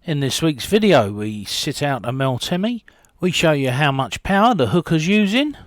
In this week's video we sit out a Meltemi, we show you how much power the Hookah's using,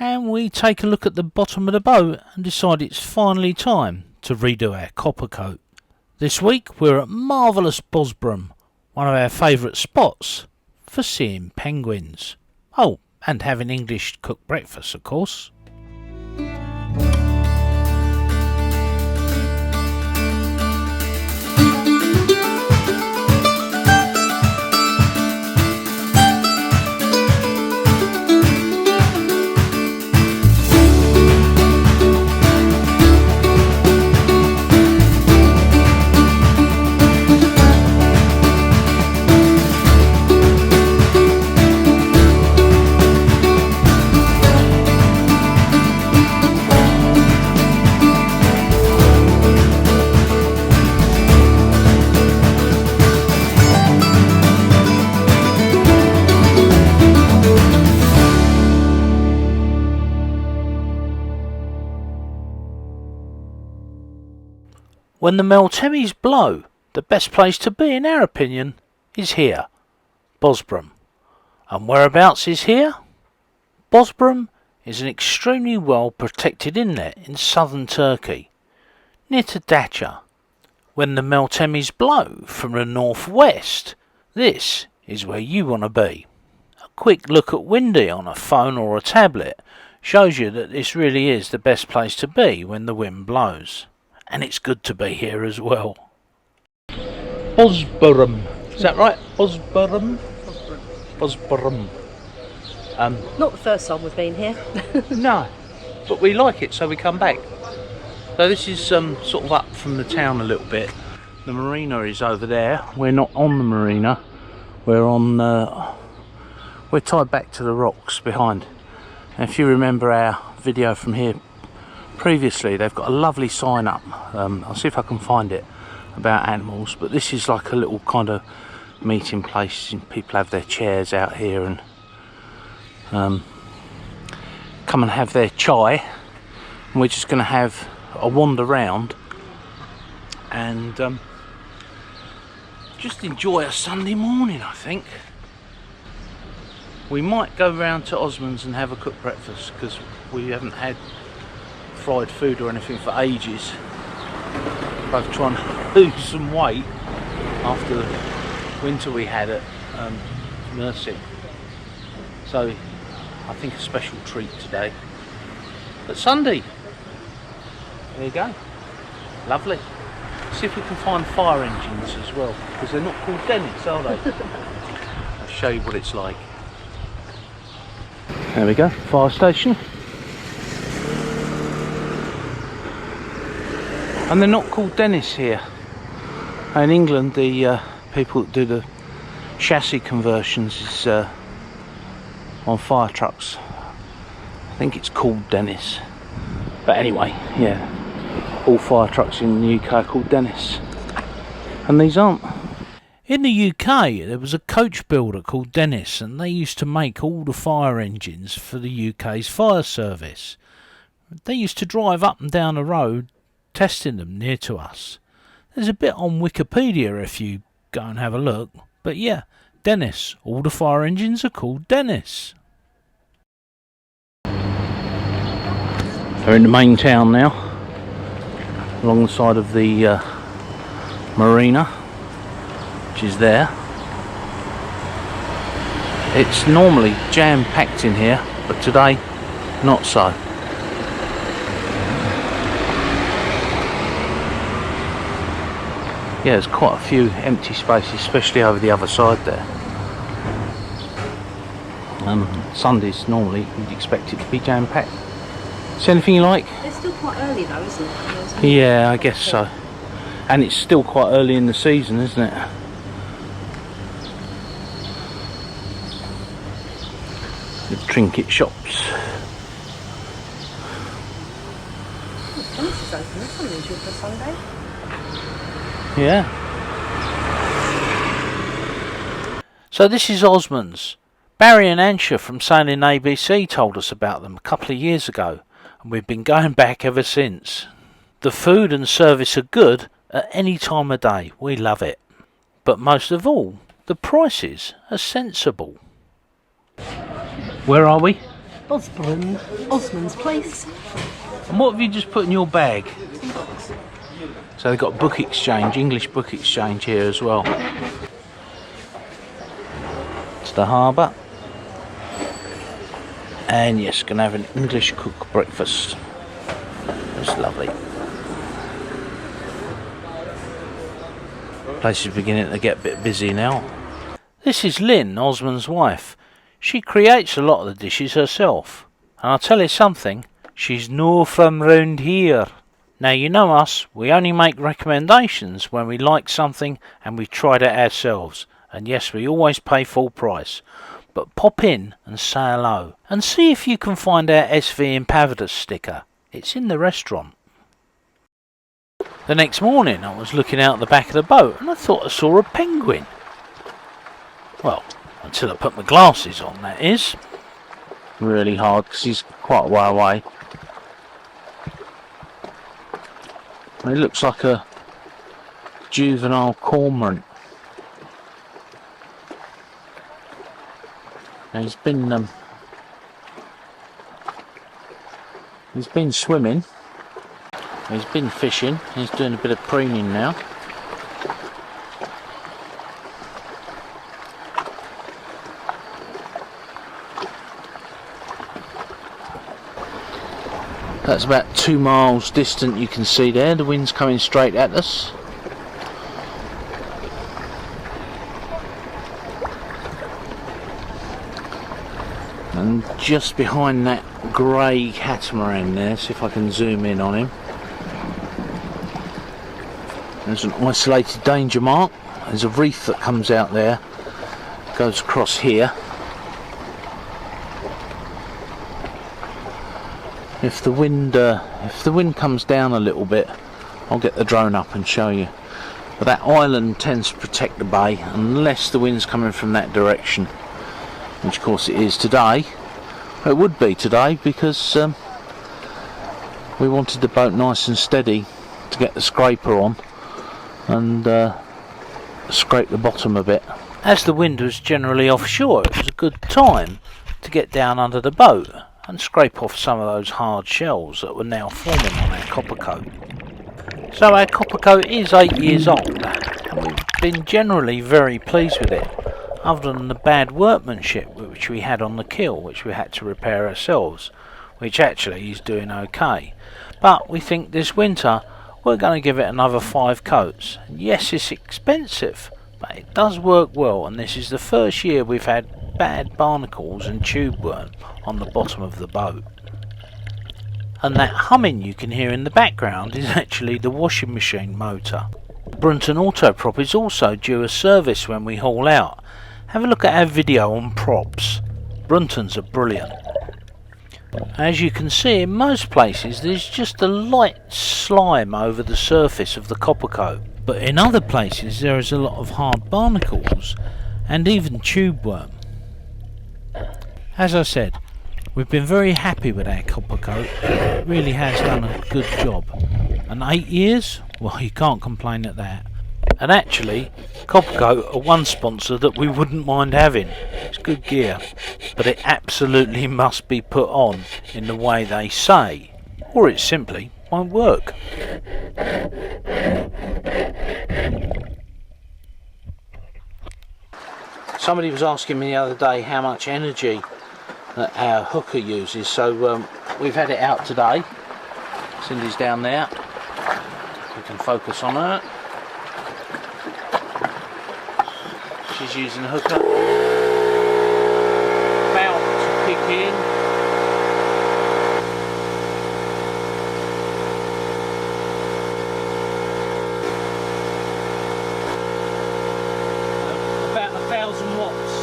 and we take a look at the bottom of the boat and decide it's finally time to redo our Coppercoat. This week we're at marvellous Bosbrum, one of our favourite spots for seeing penguins. Oh, and having English cooked breakfast, of course. When the Meltemis blow, the best place to be, in our opinion, is here, Bosbrum. And whereabouts is here? Bosbrum is an extremely well protected inlet in southern Turkey, near to Datça. When the Meltemis blow from the northwest, this is where you want to be. A quick look at Windy on a phone or a tablet shows you that this really is the best place to be when the wind blows. And it's good to be here as well. Bosbrum, is that right? Bosbrum? Bosbrum. Not the first time we've been here. No, but we like it, so we come back. So this is sort of up from the town a little bit. The marina is over there. We're not on the marina. We're on. We're tied back to the rocks behind. And if you remember our video from here previously, they've got a lovely sign up. I'll see if I can find it, about animals. But this is like a little kind of meeting place. People have their chairs out here and come and have their chai. And we're just going to have a wander round and just enjoy a Sunday morning, I think. We might go round to Osman's and have a cooked breakfast because we haven't had fried food or anything for ages. Both trying to lose some weight after the winter we had at Mercy. So I think a special treat today. But Sunday, there you go. Lovely. See if we can find fire engines as well, because they're not called Dennis, are they? I'll show you what it's like. There we go, fire station. And they're not called Dennis here. In England, the people that do the chassis conversions is on fire trucks. I think it's called Dennis. But anyway, yeah, all fire trucks in the UK are called Dennis. And these aren't. In the UK, there was a coach builder called Dennis, and they used to make all the fire engines for the UK's fire service. They used to drive up and down the road testing them near to us. There's a bit on Wikipedia if you go and have a look. But yeah, Dennis. All the fire engines are called Dennis. We're in the main town now, along the side of the marina, which is there. It's normally jam-packed in here, but today, not so. Yeah, there's quite a few empty spaces, especially over the other side there. Sundays, normally, you'd expect it to be jam-packed. See anything you like? It's still quite early though, isn't it? Yeah, I guess so. And it's still quite early in the season, isn't it? The trinket shops. Dennis is open, that's unusual for Sunday. Yeah. So this is Osman's. Barry and Ansha from Sailing ABC told us about them a couple of years ago, and we've been going back ever since. The food and service are good at any time of day. We love it. But most of all, the prices are sensible. Where are we? Bosbrum, Osman's place. And what have you just put in your bag? Some books. So they've got book exchange, English book exchange here as well. It's the harbour. And yes, gonna have an English cook breakfast. It's lovely. Place is beginning to get a bit busy now. This is Lynn, Osman's wife. She creates a lot of the dishes herself. And I'll tell you something, she's no from round here. Now you know us, we only make recommendations when we like something and we've tried it ourselves. And yes, we always pay full price. But pop in and say hello. And see if you can find our SV Impavidus sticker. It's in the restaurant. The next morning I was looking out the back of the boat and I thought I saw a penguin. Well, until I put my glasses on, that is. Really hard because he's quite a way away. He looks like a juvenile cormorant. Now he's been swimming. He's been fishing. He's doing a bit of preening now. That's about 2 miles distant, you can see there. The wind's coming straight at us. And just behind that grey catamaran there, see if I can zoom in on him. There's an isolated danger mark. There's a reef that comes out there, goes across here. If the wind comes down a little bit, I'll get the drone up and show you. But that island tends to protect the bay unless the wind's coming from that direction, which of course it is today. It would be today because we wanted the boat nice and steady to get the scraper on and scrape the bottom a bit. As the wind was generally offshore, it was a good time to get down under the boat and scrape off some of those hard shells that were now forming on our Coppercoat. So our Coppercoat is 8 years old and we've been generally very pleased with it, other than the bad workmanship which we had on the keel, which we had to repair ourselves, which actually is doing okay. But we think this winter we're going to give it another 5 coats. And yes, it's expensive, but it does work well, and this is the first year we've had bad barnacles and tube worm on the bottom of the boat. And that humming you can hear in the background is actually the washing machine motor. Brunton Autoprop is also due a service when we haul out. Have a look at our video on props. Bruntons are brilliant. As you can see, in most places there's just a light slime over the surface of the Coppercoat, but in other places there is a lot of hard barnacles and even tube worm. As I said, we've been very happy with our Coppercoat. It really has done a good job. And 8 years? Well, you can't complain at that. And actually, Coppercoat are one sponsor that we wouldn't mind having. It's good gear, but it absolutely must be put on in the way they say, or it simply won't work. Somebody was asking me the other day how much energy that our Hookah uses, so we've had it out today. Cindy's down there. We can focus on her. She's using a Hookah. About to kick in. About 1,000 watts.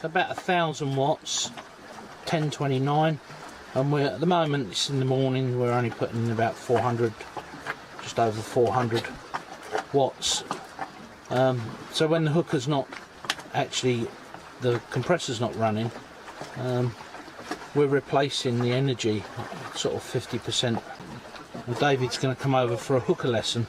So about 1,000 watts, 1029, and we're at the moment, it's in the morning, we're only putting in about 400, just over 400 watts. So when the Hookah's not actually, the compressor's not running, we're replacing the energy sort of 50%. And David's going to come over for a Hookah lesson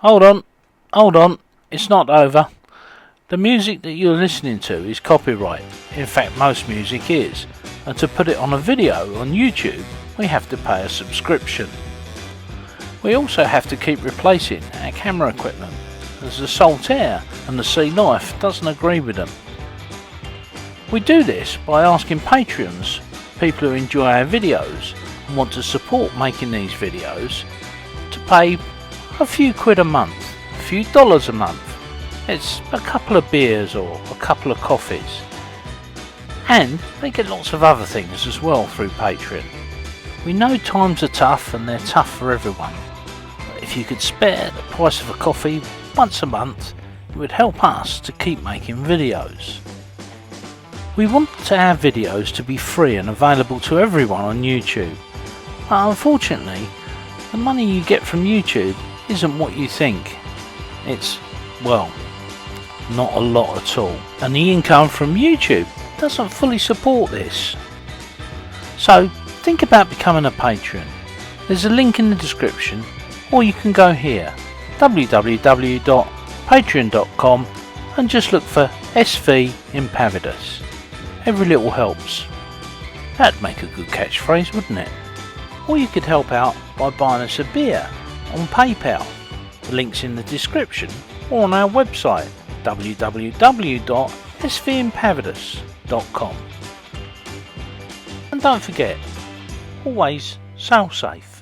Hold on, it's not over. The music that you're listening to is copyright. In fact, most music is. And to put it on a video on YouTube, we have to pay a subscription. We also have to keep replacing our camera equipment, as the Salt Air and the Sea Life doesn't agree with them. We do this by asking Patreons, people who enjoy our videos and want to support making these videos, to pay a few quid a month, a few dollars a month. It's a couple of beers or a couple of coffees. And they get lots of other things as well through Patreon. We know times are tough and they're tough for everyone. But if you could spare the price of a coffee once a month, it would help us to keep making videos. We want our videos to be free and available to everyone on YouTube. But unfortunately, the money you get from YouTube isn't what you think. It's, well, not a lot at all. And the income from YouTube doesn't fully support this. So think about becoming a patron. There's a link in the description, or you can go here, www.patreon.com, and just look for SV Impavidus. Every little helps. That'd make a good catchphrase, wouldn't it? Or you could help out by buying us a beer on PayPal. The link's in the description or on our website, www.svimpavidus.com. And don't forget, always sail safe.